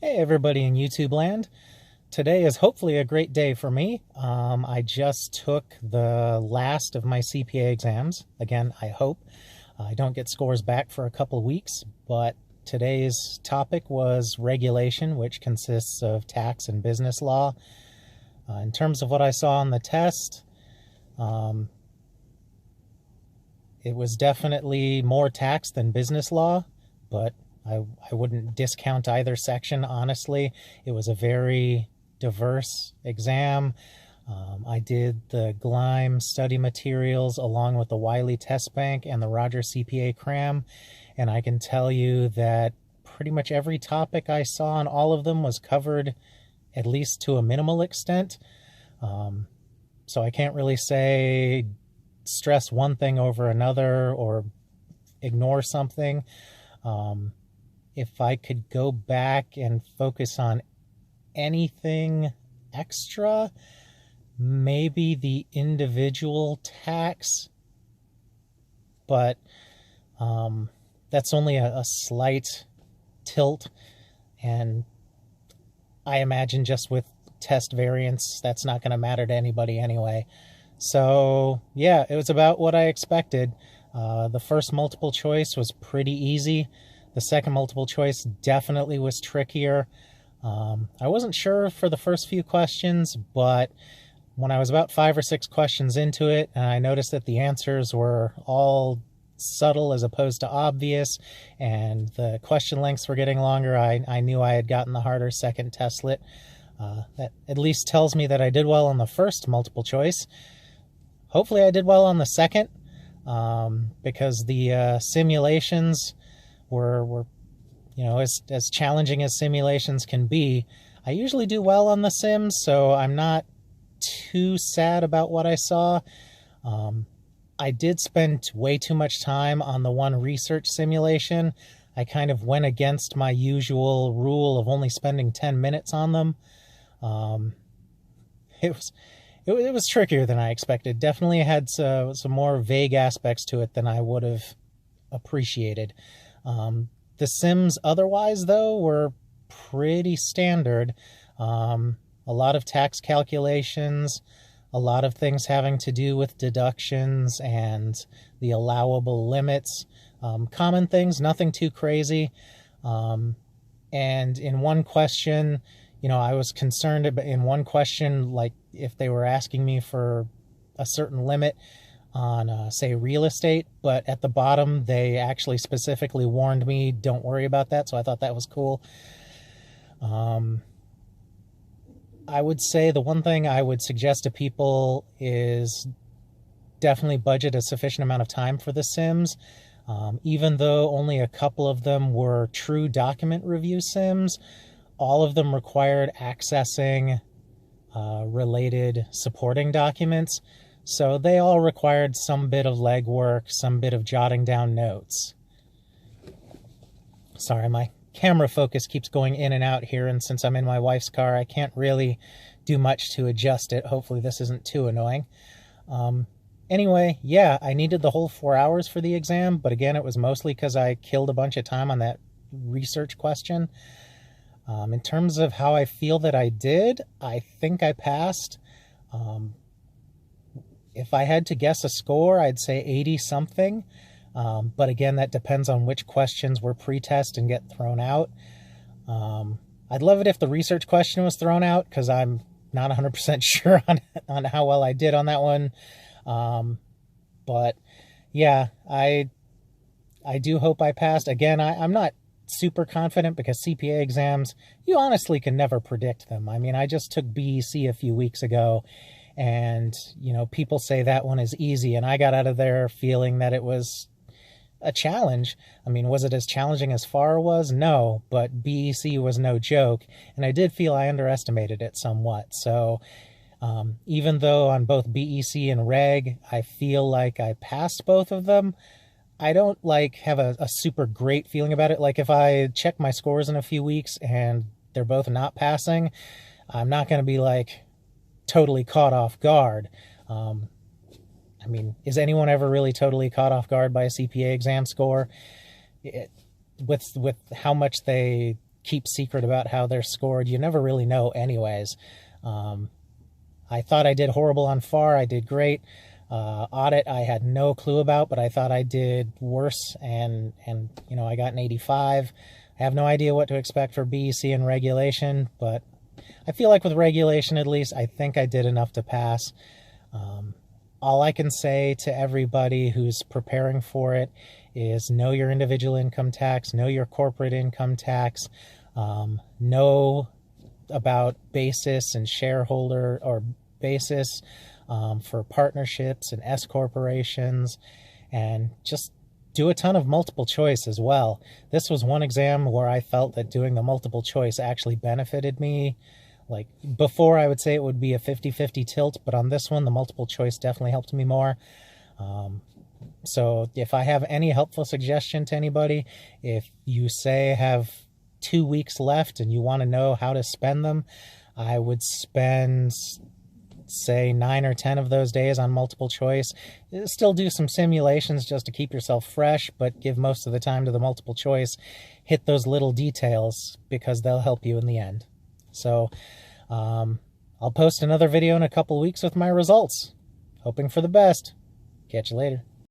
Hey everybody in YouTube land. Today is hopefully a great day for me. I just took the last of my CPA exams. Again, I hope. I don't get scores back for a couple weeks, but today's topic was regulation, which consists of tax and business law. In terms of what I saw on the test, it was definitely more tax than business law, but I wouldn't discount either section, honestly. It was a very diverse exam. I did the Gleim study materials along with the Wiley Test Bank and the Rogers CPA Cram, and I can tell you that pretty much every topic I saw on all of them was covered at least to a minimal extent. So I can't really say stress one thing over another or ignore something. If I could go back and focus on anything extra, maybe the individual tax, but that's only a slight tilt, and I imagine just with test variance, that's not going to matter to anybody anyway. So yeah, it was about what I expected. The first multiple choice was pretty easy. The second multiple choice definitely was trickier. I wasn't sure for the first few questions, but when I was about 5 or 6 questions into it, and I noticed that the answers were all subtle as opposed to obvious, and the question lengths were getting longer, I knew I had gotten the harder second testlet. That at least tells me that I did well on the first multiple choice. Hopefully I did well on the second, because the simulations were as challenging as simulations can be. I usually do well on the sims, so I'm not too sad about what I saw. I did spend way too much time on the one research simulation. I kind of went against my usual rule of only spending 10 minutes on them. It was trickier than I expected. Definitely had some more vague aspects to it than I would have appreciated. The sims otherwise, though, were pretty standard. A lot of tax calculations, a lot of things having to do with deductions and the allowable limits. Common things, nothing too crazy. And in one question, I was concerned about, in one question, like if they were asking me for a certain limit on, say, real estate, but at the bottom they actually specifically warned me, don't worry about that, so I thought that was cool. I would say the one thing I would suggest to people is definitely budget a sufficient amount of time for the sims. Even though only a couple of them were true document review sims, all of them required accessing related supporting documents. So they all required some bit of legwork, some bit of jotting down notes. Sorry, my camera focus keeps going in and out here, and since I'm in my wife's car, I can't really do much to adjust it. Hopefully this isn't too annoying. Anyway, yeah, I needed the whole 4 hours for the exam, but again, it was mostly because I killed a bunch of time on that research question. In terms of how I feel that I did, I think I passed. If I had to guess a score, I'd say 80-something. But again, that depends on which questions were pre-test and get thrown out. I'd love it if the research question was thrown out, because I'm not 100% sure on how well I did on that one. But yeah, I do hope I passed. Again, I'm not super confident because CPA exams, you honestly can never predict them. I mean, I just took BEC a few weeks ago, and people say that one is easy, and I got out of there feeling that it was a challenge. I mean, was it as challenging as FAR was? No, but BEC was no joke, and I did feel I underestimated it somewhat. So even though on both BEC and REG I feel like I passed both of them, I don't have a super great feeling about it. Like if I check my scores in a few weeks and they're both not passing, I'm not going to be totally caught off guard. I mean, is anyone ever really totally caught off guard by a CPA exam score? With how much they keep secret about how they're scored. You never really know anyways. I thought I did horrible on FAR. I did great. Audit, I had no clue about, but I thought I did worse, and you know, I got an 85. I have no idea what to expect for BEC and regulation, but I feel like with regulation, at least, I think I did enough to pass. All I can say to everybody who's preparing for it is know your individual income tax, know your corporate income tax, know about basis and shareholder or basis for partnerships and S corporations, and just do a ton of multiple choice as well. This was one exam where I felt that doing the multiple choice actually benefited me. Like before, I would say it would be a 50-50 tilt, but on this one, the multiple choice definitely helped me more. So if I have any helpful suggestion to anybody, if you say have 2 weeks left and you want to know how to spend them, I would spend, say, 9 or 10 of those days on multiple choice. Still do some simulations just to keep yourself fresh, but give most of the time to the multiple choice. Hit those little details because they'll help you in the end. So I'll post another video in a couple weeks with my results. Hoping for the best. Catch you later.